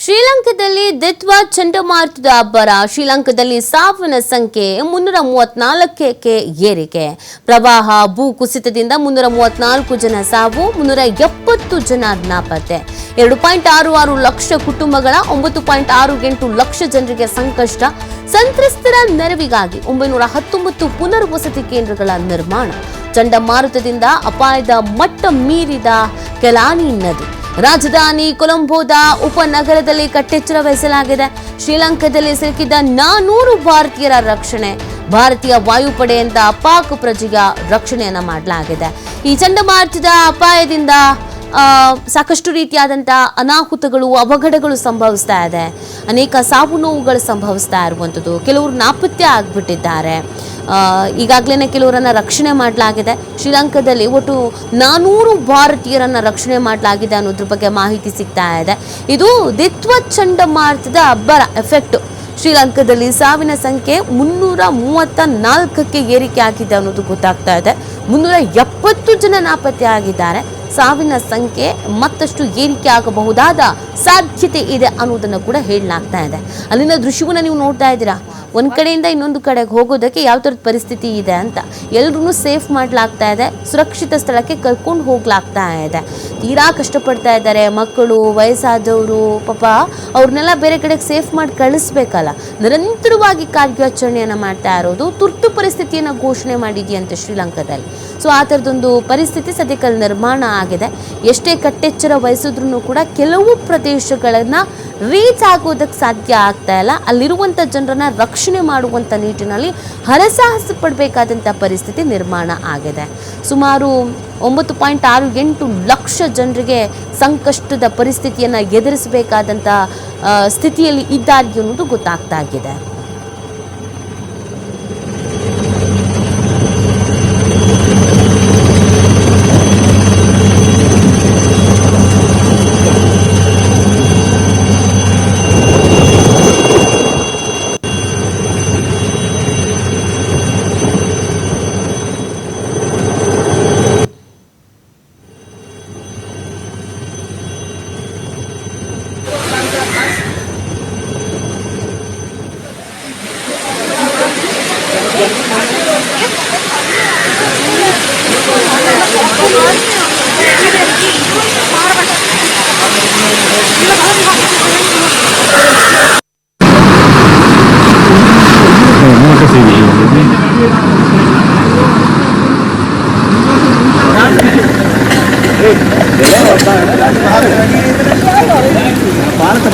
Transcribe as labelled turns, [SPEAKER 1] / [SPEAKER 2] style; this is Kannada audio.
[SPEAKER 1] ಶ್ರೀಲಂಕಾದಲ್ಲಿ ದಿತ್ವಾ ಚಂಡಮಾರುತದ ಅಬ್ಬರ. ಶ್ರೀಲಂಕಾದಲ್ಲಿ ಸಾವಿನ ಸಂಖ್ಯೆ 334ಕ್ಕೆ ಏರಿಕೆ. ಪ್ರವಾಹ, ಭೂಕುಸಿತದಿಂದ 334 ಜನ ಸಾವು, 370 ಜನ ನಾಪತ್ತೆ. 2.66 ಲಕ್ಷ ಕುಟುಂಬಗಳ 9.68 ಲಕ್ಷ ಜನರಿಗೆ ಸಂಕಷ್ಟ. ಸಂತ್ರಸ್ತರ ನೆರವಿಗಾಗಿ 919 ಪುನರ್ವಸತಿ ಕೇಂದ್ರಗಳ ನಿರ್ಮಾಣ. ಚಂಡಮಾರುತದಿಂದ ಅಪಾಯದ ಮಟ್ಟ ಮೀರಿದ ಕೆಲಾನಿ ನದಿ. ರಾಜಧಾನಿ ಕೊಲಂಬೋದ ಉಪನಗರದಲ್ಲಿ ಕಟ್ಟೆಚ್ಚರ ವಹಿಸಲಾಗಿದೆ. ಶ್ರೀಲಂಕಾದಲ್ಲಿ ಸಿಲುಕಿದ್ದ 400 ಭಾರತೀಯರ ರಕ್ಷಣೆ. ಭಾರತೀಯ ವಾಯುಪಡೆಯಿಂದ ಪಾಕ್ ಪ್ರಜೆಯ ರಕ್ಷಣೆಯನ್ನ ಮಾಡಲಾಗಿದೆ. ಈ ಚಂಡಮಾರುತದ ಅಪಾಯದಿಂದ ಸಾಕಷ್ಟು ರೀತಿಯಾದಂತಹ ಅನಾಹುತಗಳು, ಅವಘಡಗಳು ಸಂಭವಿಸ್ತಾ ಇದೆ. ಅನೇಕ ಸಾವು ನೋವುಗಳು ಸಂಭವಿಸ್ತಾ ಇರುವಂಥದ್ದು. ಕೆಲವರು ನಾಪತ್ತೆ ಆಗ್ಬಿಟ್ಟಿದ್ದಾರೆ. ಈಗಾಗಲೇ ಕೆಲವರನ್ನ ರಕ್ಷಣೆ ಮಾಡಲಾಗಿದೆ. ಶ್ರೀಲಂಕಾದಲ್ಲಿ ಒಟ್ಟು 400 ಭಾರತೀಯರನ್ನ ರಕ್ಷಣೆ ಮಾಡಲಾಗಿದೆ ಅನ್ನೋದ್ರ ಬಗ್ಗೆ ಮಾಹಿತಿ ಸಿಗ್ತಾ ಇದೆ. ಇದು ದಿತ್ವಾ ಚಂಡಮಾರುತದ ಅಬ್ಬರ ಎಫೆಕ್ಟ್. ಶ್ರೀಲಂಕಾದಲ್ಲಿ ಸಾವಿನ ಸಂಖ್ಯೆ 334ಕ್ಕೆ ಏರಿಕೆ ಆಗಿದೆ ಅನ್ನೋದು ಗೊತ್ತಾಗ್ತಾ ಇದೆ. 370 ಜನ ನಾಪತ್ತೆ ಆಗಿದ್ದಾರೆ. ಸಾವಿನ ಸಂಖ್ಯೆ ಮತ್ತಷ್ಟು ಏರಿಕೆ ಆಗಬಹುದಾದ ಸಾಧ್ಯತೆ ಇದೆ ಅನ್ನೋದನ್ನು ಕೂಡ ಹೇಳಲಾಗ್ತಾ ಇದೆ. ಅಲ್ಲಿನ ದೃಶ್ಯವನ್ನ ನೀವು ನೋಡ್ತಾ ಇದ್ದೀರಾ. ಒಂದ್ ಕಡೆಯಿಂದ ಇನ್ನೊಂದು ಕಡೆಗೆ ಹೋಗೋದಕ್ಕೆ ಯಾವ ಥರದ ಪರಿಸ್ಥಿತಿ ಇದೆ ಅಂತ ಎಲ್ಲರೂ ಸೇಫ್ ಮಾಡಲಾಗ್ತಾ ಇದೆ. ಸುರಕ್ಷಿತ ಸ್ಥಳಕ್ಕೆ ಕರ್ಕೊಂಡು ಹೋಗ್ಲಾಗ್ತಾ ಇದೆ. ತೀರಾ ಕಷ್ಟಪಡ್ತಾ ಇದ್ದಾರೆ. ಮಕ್ಕಳು, ವಯಸ್ಸಾದವರು, ಪಾಪ ಅವ್ರನ್ನೆಲ್ಲ ಬೇರೆ ಕಡೆಗೆ ಸೇಫ್ ಮಾಡಿ ಕಳಿಸ್ಬೇಕಲ್ಲ. ನಿರಂತರವಾಗಿ ಕಾರ್ಯಾಚರಣೆಯನ್ನು ಮಾಡ್ತಾ ಇರೋದು. ತುರ್ತು ಪರಿಸ್ಥಿತಿಯನ್ನು ಘೋಷಣೆ ಮಾಡಿದೆಯಂತೆ ಶ್ರೀಲಂಕಾದಲ್ಲಿ. ಸೊ ಆ ಥರದೊಂದು ಪರಿಸ್ಥಿತಿ ಸದ್ಯಕ್ಕೆ ನಿರ್ಮಾಣ ಆಗಿದೆ. ಎಷ್ಟೇ ಕಟ್ಟೆಚ್ಚರ ವಹಿಸಿದ್ರೂ ಕೂಡ ಕೆಲವು ಪ್ರದೇಶಗಳನ್ನ ರೀಚ್ ಆಗೋದಕ್ಕೆ ಸಾಧ್ಯ ಆಗ್ತಾ ಇಲ್ಲ. ಅಲ್ಲಿರುವಂಥ ಜನರನ್ನ ರಕ್ಷಣೆ ಮಾಡುವಂಥ ನಿಟ್ಟಿನಲ್ಲಿ ಹರಸಾಹಸ ಪಡಬೇಕಾದಂಥ ಪರಿಸ್ಥಿತಿ ನಿರ್ಮಾಣ ಆಗಿದೆ. ಸುಮಾರು 9.68 ಲಕ್ಷ ಜನರಿಗೆ ಸಂಕಷ್ಟದ ಪರಿಸ್ಥಿತಿಯನ್ನು ಎದುರಿಸಬೇಕಾದಂಥ ಸ್ಥಿತಿಯಲ್ಲಿ ಇದ್ದಾರೆ ಅನ್ನೋದು ಗೊತ್ತಾಗ್ತಾ ಇದೆ.
[SPEAKER 2] ಭಾರತ